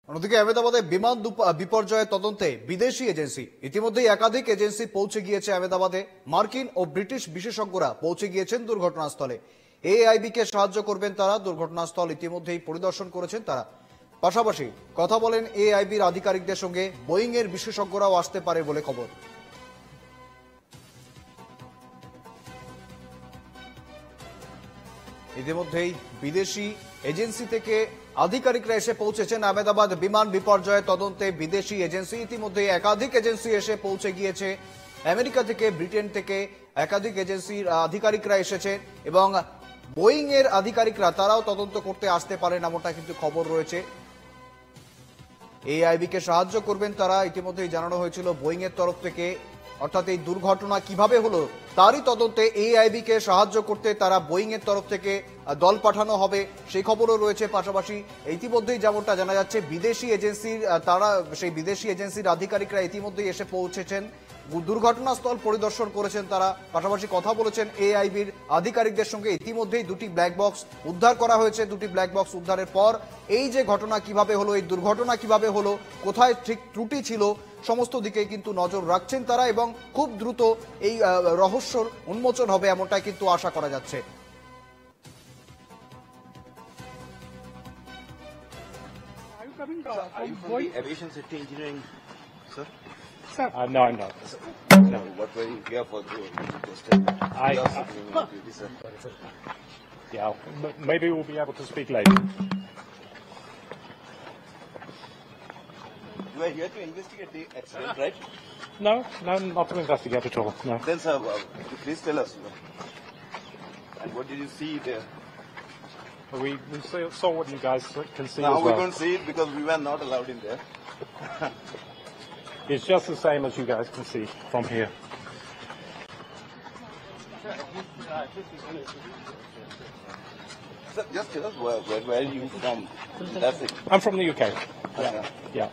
অন্যদিকে আহমেদাবাদে বিমান বিপর্যয়ের তদন্তে বিদেশি এজেন্সি ইতিমধ্যেই একাধিক এজেন্সি পৌঁছে গিয়েছে আহমেদাবাদে। মার্কিন ও ব্রিটিশ বিশেষজ্ঞরা পৌঁছে গিয়েছেন দুর্ঘটনাস্থলে। এআইবি কে সাহায্য করবেন তারা। দুর্ঘটনাস্থল ইতিমধ্যেই পরিদর্শন করেছেন তারা। পাশাপাশি কথা বলেন এআইবির আধিকারিকদের সঙ্গে। বোয়িং এর বিশেষজ্ঞরাও আসতে পারে বলে খবর। ইতিমধ্যেই বিদেশি এজেন্সি থেকে আধিকারিকরা এসে পৌঁছেছেন আহমেদাবাদ বিমান বিপর্যয় তদন্তে। বিদেশি এজেন্সি ইতিমধ্যে একাধিক এজেন্সি এসে পৌঁছে গিয়েছে। আমেরিকা থেকে, ব্রিটেন থেকে একাধিক এজেন্সির আধিকারিকরা এসেছেন এবং বোয়িং এর আধিকারিকরা তারাও তদন্ত করতে আসতে পারেন এমনটা কিন্তু খবর রয়েছে। এআইবি কে সাহায্য করবেন তারা। ইতিমধ্যেই জানানো হয়েছিল বোয়িং এর তরফ থেকে, অর্থাৎ এই দুর্ঘটনা কিভাবে হলো তারই তদন্তে এআইবি কে সাহায্য করতে তারা বোয়িং এর তরফ থেকে দল পাঠানো হবে, সেই খবরও রয়েছে। পাশাপাশি ইতিমধ্যেই যেমনটা জানা যাচ্ছে বিদেশি এজেন্সির তারা সেই বিদেশি এজেন্সির আধিকারিকরা ইতিমধ্যেই এসে পৌঁছেছেন, দুর্ঘটনাস্থল পরিদর্শন করেছেন তারা। পাশাপাশি কথা বলেছেন এআইবির আধিকারিকদের সঙ্গে। ইতিমধ্যেই দুটি ব্ল্যাক বক্স উদ্ধার করা হয়েছে। দুটি ব্ল্যাক বক্স উদ্ধারের পর এই যে ঘটনা কিভাবে হলো, এই দুর্ঘটনা কিভাবে হলো, কোথায় ঠিক ত্রুটি ছিল, সমস্ত দিকে কিন্তু নজর রাখছেন তারা এবং খুব দ্রুত এই রহস্যর উন্মোচন হবে এমনটাই কিন্তু আশা করা যাচ্ছে। Are you from the aviation safety engineering, sir? No, I'm not. No. What were you here for? Yeah, maybe we'll be able to speak later. You are here to investigate the accident, right? No, not to investigate at all. No. Then, sir, please tell us. And what did you see there? We saw what you guys can see Now as we well. couldn't see it because we were not allowed in there. It's just the same as you guys can see from here. Sir, just tell us where are you from? That's it. I'm from the UK. Yeah. Yeah.